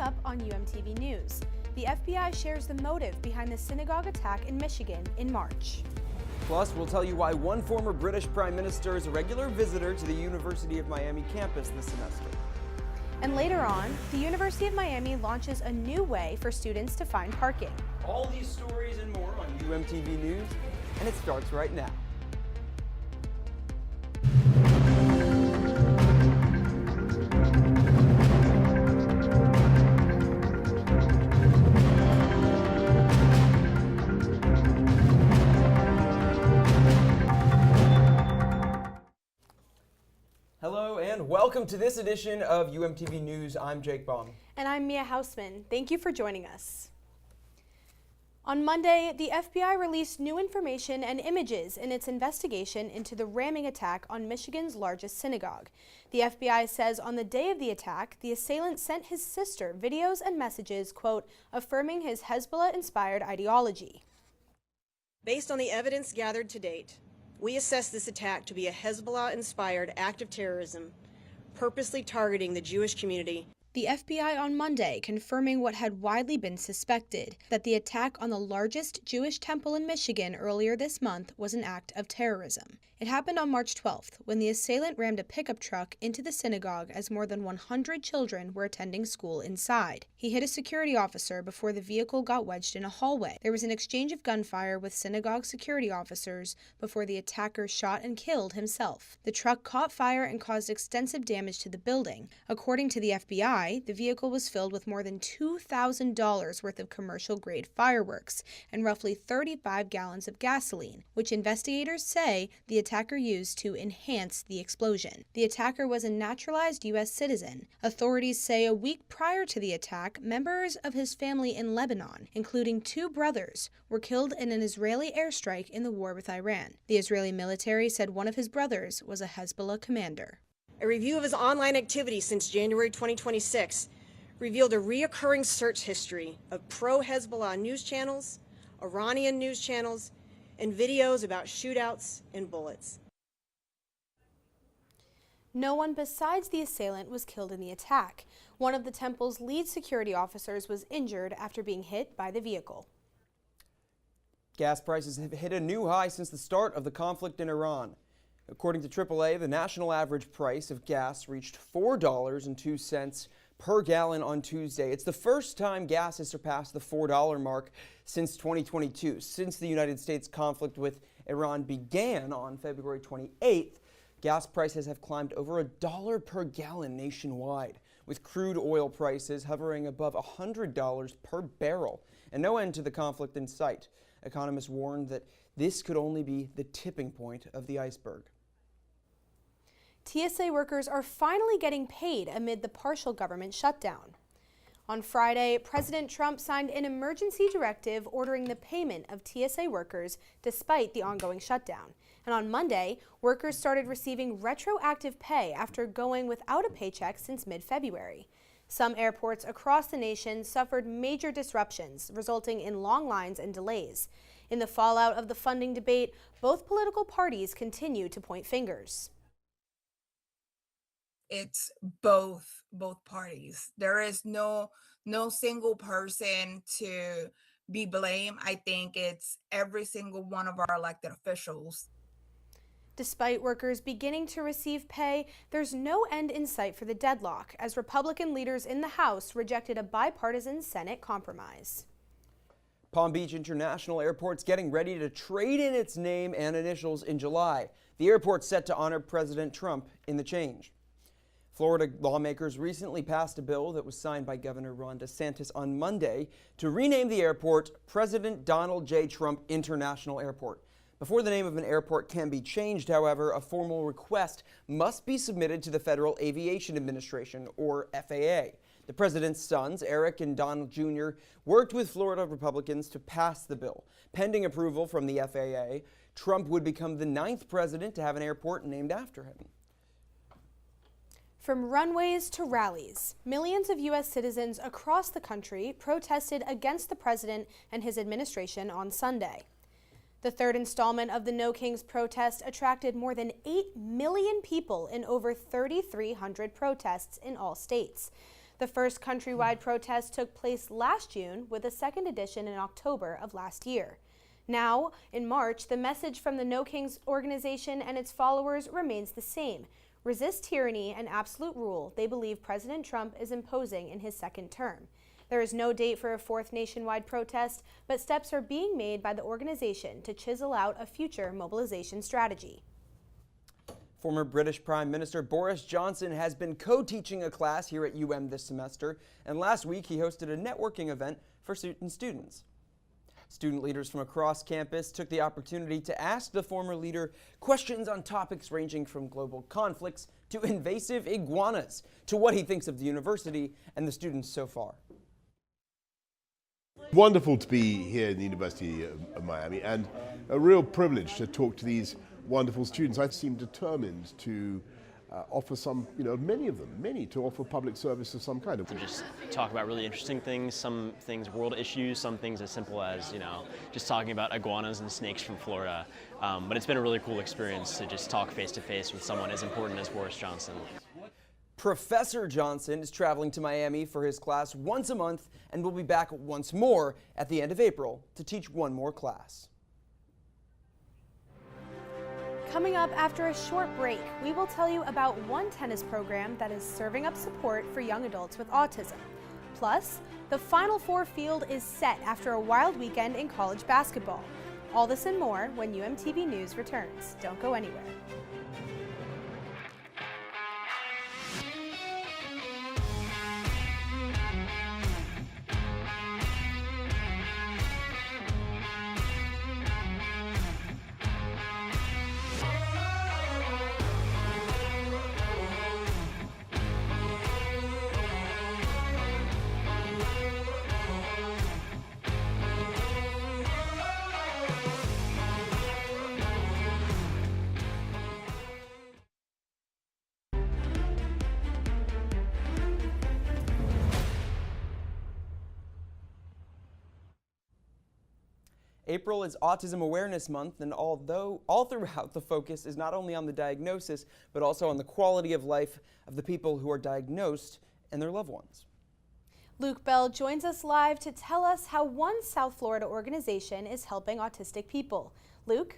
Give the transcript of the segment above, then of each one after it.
up on UMTV News. The FBI shares the motive behind the synagogue attack in Michigan in March. Plus, we'll tell you why one former British Prime Minister is a regular visitor to the University of Miami campus this semester. And later on, the University of Miami launches a new way for students to find parking. All these stories and more on UMTV News, and it starts right now. Hello and welcome to this edition of UMTV News. I'm Jake Baum. And I'm Mia Hausman. Thank you for joining us. On Monday, the FBI released new information and images in its investigation into the ramming attack on Michigan's largest synagogue. The FBI says on the day of the attack, the assailant sent his sister videos and messages, quote, affirming his Hezbollah-inspired ideology. Based on the evidence gathered to date, we assess this attack to be a Hezbollah-inspired act of terrorism, purposely targeting the Jewish community. The FBI on Monday confirming what had widely been suspected, that the attack on the largest Jewish temple in Michigan earlier this month was an act of terrorism. It happened on March 12th when the assailant rammed a pickup truck into the synagogue as more than 100 children were attending school inside. He hit a security officer before the vehicle got wedged in a hallway. There was an exchange of gunfire with synagogue security officers before the attacker shot and killed himself. The truck caught fire and caused extensive damage to the building. According to the FBI, the vehicle was filled with more than $2,000 worth of commercial-grade fireworks and roughly 35 gallons of gasoline, which investigators say the attacker used to enhance the explosion. The attacker was a naturalized U.S. citizen. Authorities say a week prior to the attack, members of his family in Lebanon, including 2 brothers, were killed in an Israeli airstrike in the war with Iran. The Israeli military said one of his brothers was a Hezbollah commander. A review of his online activity since January 2026 revealed a reoccurring search history of pro-Hezbollah news channels, Iranian news channels, and videos about shootouts and bullets. No one besides the assailant was killed in the attack. One of the temple's lead security officers was injured after being hit by the vehicle. Gas prices have hit a new high since the start of the conflict in Iran. According to AAA, the national average price of gas reached $4.02 per gallon on Tuesday. It's the first time gas has surpassed the $4 mark since 2022. Since the United States conflict with Iran began on February 28th, gas prices have climbed over $1 per gallon nationwide, with crude oil prices hovering above $100 per barrel, and no end to the conflict in sight. Economists warned that this could only be the tipping point of the iceberg. TSA workers are finally getting paid amid the partial government shutdown. On Friday, President Trump signed an emergency directive ordering the payment of TSA workers despite the ongoing shutdown. And on Monday, workers started receiving retroactive pay after going without a paycheck since mid-February. Some airports across the nation suffered major disruptions, resulting in long lines and delays. In the fallout of the funding debate, both political parties continue to point fingers. It's both parties. There is no single person to be blamed. I think it's every single one of our elected officials. Despite workers beginning to receive pay, there's no end in sight for the deadlock, as Republican leaders in the House rejected a bipartisan Senate compromise. Palm Beach International Airport's getting ready to trade in its name and initials in July. The airport's set to honor President Trump in the change. Florida lawmakers recently passed a bill that was signed by Governor Ron DeSantis on Monday to rename the airport President Donald J. Trump International Airport. Before the name of an airport can be changed, however, a formal request must be submitted to the Federal Aviation Administration, or FAA. The president's sons, Eric and Donald Jr., worked with Florida Republicans to pass the bill. Pending approval from the FAA, Trump would become the 9th president to have an airport named after him. From runways to rallies, millions of U.S. citizens across the country protested against the president and his administration on Sunday. The third installment of the No Kings protest attracted more than 8 million people in over 3,300 protests in all states. The first countrywide protest took place last June, with a second edition in October of last year. Now, in March, the message from the No Kings organization and its followers remains the same: resist tyranny and absolute rule they believe President Trump is imposing in his second term. There is no date for a fourth nationwide protest, but steps are being made by the organization to chisel out a future mobilization strategy. Former British Prime Minister Boris Johnson has been co-teaching a class here at UM this semester, and last week he hosted a networking event for students. Student leaders from across campus took the opportunity to ask the former leader questions on topics ranging from global conflicts to invasive iguanas, to what he thinks of the university and the students so far. Wonderful to be here in the University of Miami, and a real privilege to talk to these wonderful students. I seem determined to offer some, many of them, to offer public service of some kind. To just talk about really interesting things, some things world issues, some things as simple as, just talking about iguanas and snakes from Florida. But it's been a really cool experience to just talk face to face with someone as important as Boris Johnson. Professor Johnson is traveling to Miami for his class once a month and will be back once more at the end of April to teach one more class. Coming up after a short break, we will tell you about one tennis program that is serving up support for young adults with autism. Plus, the Final Four field is set after a wild weekend in college basketball. All this and more when UMTV News returns. Don't go anywhere. April is Autism Awareness Month, and although all throughout the focus is not only on the diagnosis, but also on the quality of life of the people who are diagnosed and their loved ones. Luke Bell joins us live to tell us how one South Florida organization is helping autistic people. Luke?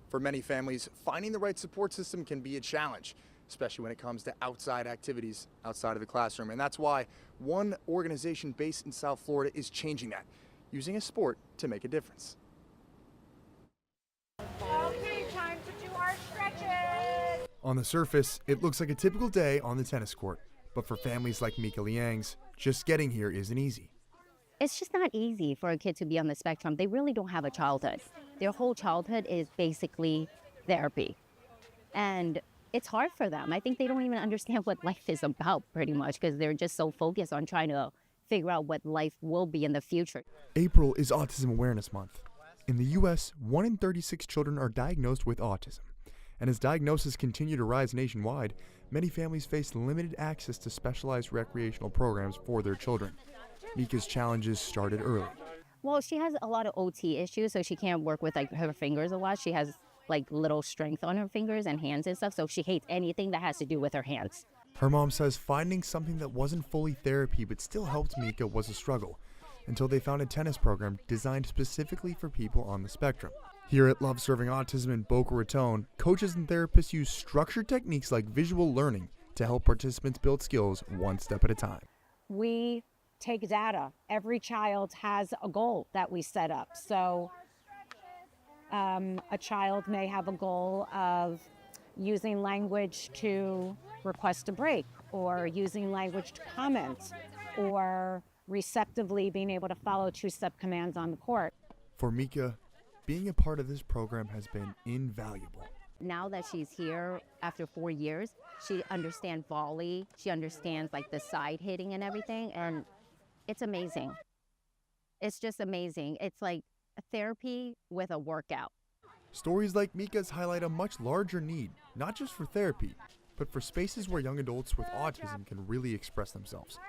For many families, finding the right support system can be a challenge, especially when it comes to outside activities outside of the classroom. And that's why one organization based in South Florida is changing that, using a sport to make a difference. Okay, time to do our stretches. On the surface, it looks like a typical day on the tennis court. But for families like Mika Liang's, just getting here isn't easy. It's just not easy for a kid to be on the spectrum. They really don't have a childhood. Their whole childhood is basically therapy. And it's hard for them. I think they don't even understand what life is about pretty much, because they're just so focused on trying to figure out what life will be in the future. April is Autism Awareness Month. In the U.S., 1 in 36 children are diagnosed with autism. And as diagnoses continue to rise nationwide, many families face limited access to specialized recreational programs for their children. Mika's challenges started early. Well, she has a lot of OT issues, so she can't work with her fingers a lot. She has little strength on her fingers and hands and stuff, so she hates anything that has to do with her hands. Her mom says finding something that wasn't fully therapy but still helped Mika was a struggle, until they found a tennis program designed specifically for people on the spectrum. Here at Love Serving Autism in Boca Raton, coaches and therapists use structured techniques like visual learning to help participants build skills one step at a time. We take data. Every child has a goal that we set up. So a child may have a goal of using language to request a break, or using language to comment, or receptively being able to follow two-step commands on the court. For Mika, being a part of this program has been invaluable. Now that she's here after 4 years, she understands volley, she understands the side hitting and everything, and it's amazing. It's just amazing. It's like a therapy with a workout. Stories like Mika's highlight a much larger need, not just for therapy, but for spaces where young adults with autism can really express themselves.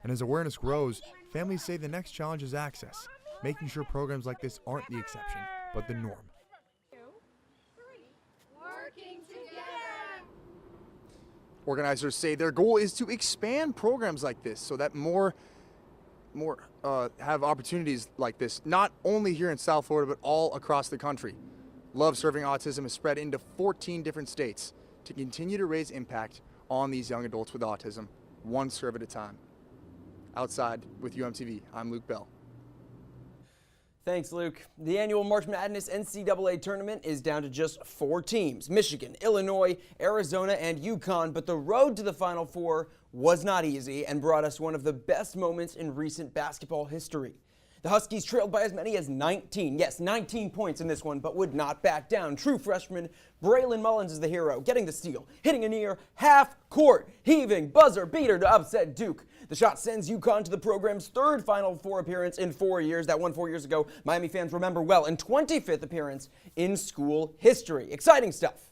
And as awareness grows, families say the next challenge is access, making sure programs like this aren't the exception, but the norm. Organizers say their goal is to expand programs like this so that more have opportunities like this, not only here in South Florida, but all across the country. Love Serving Autism is spread into 14 different states to continue to raise impact on these young adults with autism, one serve at a time. Outside with UMTV, I'm Luke Bell. Thanks, Luke. The annual March Madness NCAA tournament is down to just 4 teams: Michigan, Illinois, Arizona, and UConn. But the road to the Final Four was not easy and brought us one of the best moments in recent basketball history. The Huskies trailed by as many as 19, yes, 19 points in this one, but would not back down. True freshman Braylon Mullins is the hero, getting the steal, hitting a near half-court, heaving buzzer beater to upset Duke. The shot sends UConn to the program's 3rd Final Four appearance in 4 years. That one 4 years ago, Miami fans remember well, and 25th appearance in school history. Exciting stuff.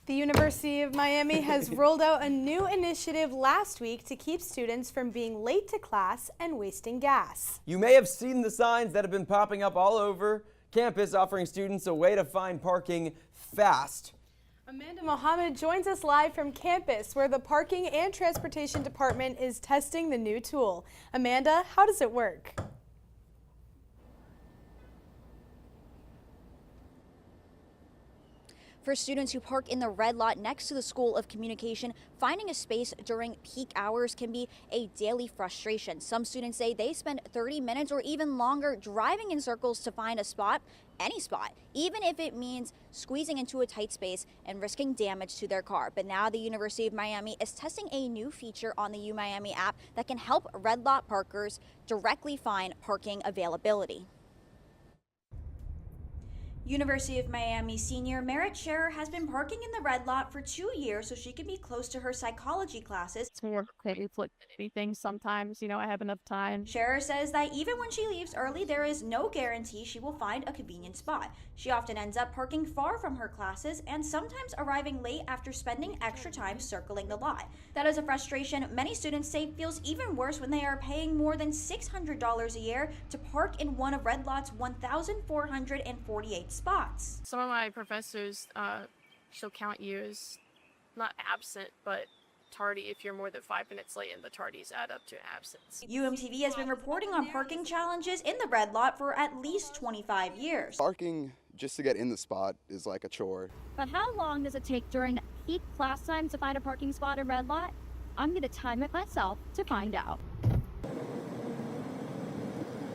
The University of Miami has rolled out a new initiative last week to keep students from being late to class and wasting gas. You may have seen the signs that have been popping up all over campus offering students a way to find parking fast. Amanda Mohammed joins us live from campus where the Parking and Transportation Department is testing the new tool. Amanda, how does it work? For students who park in the red lot next to the School of Communication, finding a space during peak hours can be a daily frustration. Some students say they spend 30 minutes or even longer driving in circles to find a spot, any spot, even if it means squeezing into a tight space and risking damage to their car. But now the University of Miami is testing a new feature on the UMiami app that can help red lot parkers directly find parking availability. University of Miami senior Merritt Scherer has been parking in the red lot for 2 years so she can be close to her psychology classes. It's more flippy things sometimes, I have enough time. Scherer says that even when she leaves early, there is no guarantee she will find a convenient spot. She often ends up parking far from her classes and sometimes arriving late after spending extra time circling the lot. That is a frustration many students say feels even worse when they are paying more than $600 a year to park in one of Red Lot's 1,448 spots. Some of my professors, she'll count you as not absent, but tardy if you're more than 5 minutes late, and the tardies add up to absence. UMTV has been reporting on parking challenges in the red lot for at least 25 years. Parking just to get in the spot is like a chore. But how long does it take during peak class time to find a parking spot in red lot? I'm going to time it myself to find out.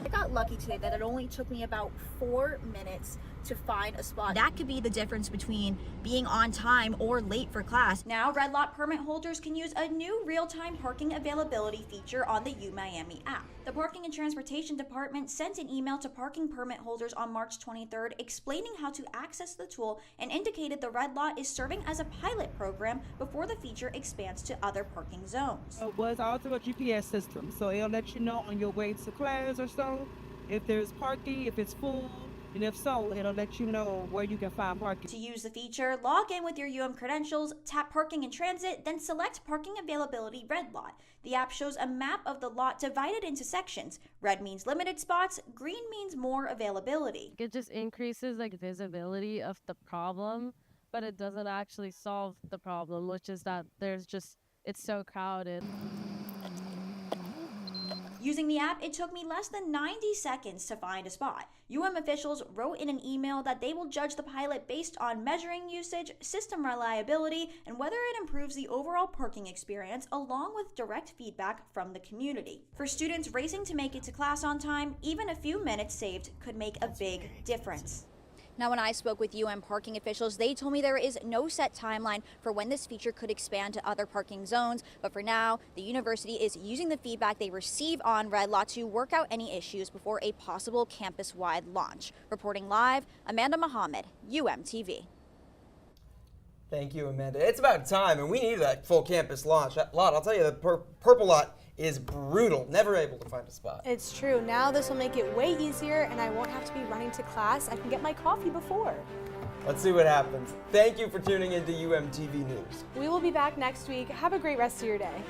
I got lucky today that it only took me about 4 minutes to find a spot. That could be the difference between being on time or late for class. Now, Red Lot permit holders can use a new real-time parking availability feature on the UMiami app. The Parking and Transportation Department sent an email to parking permit holders on March 23rd explaining how to access the tool and indicated the Red Lot is serving as a pilot program before the feature expands to other parking zones. It was also a GPS system, so it'll let you know on your way to class or so if there's parking, if it's full. And if so, it'll let you know where you can find parking. To use the feature, log in with your UM credentials, tap Parking in Transit, then select Parking Availability Red Lot. The app shows a map of the lot divided into sections. Red means limited spots, green means more availability. It just increases visibility of the problem, but it doesn't actually solve the problem, which is that it's so crowded. Using the app, it took me less than 90 seconds to find a spot. UM officials wrote in an email that they will judge the pilot based on measuring usage, system reliability, and whether it improves the overall parking experience, along with direct feedback from the community. For students racing to make it to class on time, even a few minutes saved could make a big difference. Now, when I spoke with UM parking officials, they told me there is no set timeline for when this feature could expand to other parking zones. But for now, the university is using the feedback they receive on Red Lot to work out any issues before a possible campus-wide launch. Reporting live, Amanda Mohammed, UMTV. Thank you, Amanda. It's about time, and we need that full campus launch. That lot, I'll tell you, the purple lot is brutal. Never able to find a spot. It's true. Now this will make it way easier, and I won't have to be running to class. I can get my coffee before. Let's see what happens. Thank you for tuning into UMTV News. We will be back next week. Have a great rest of your day.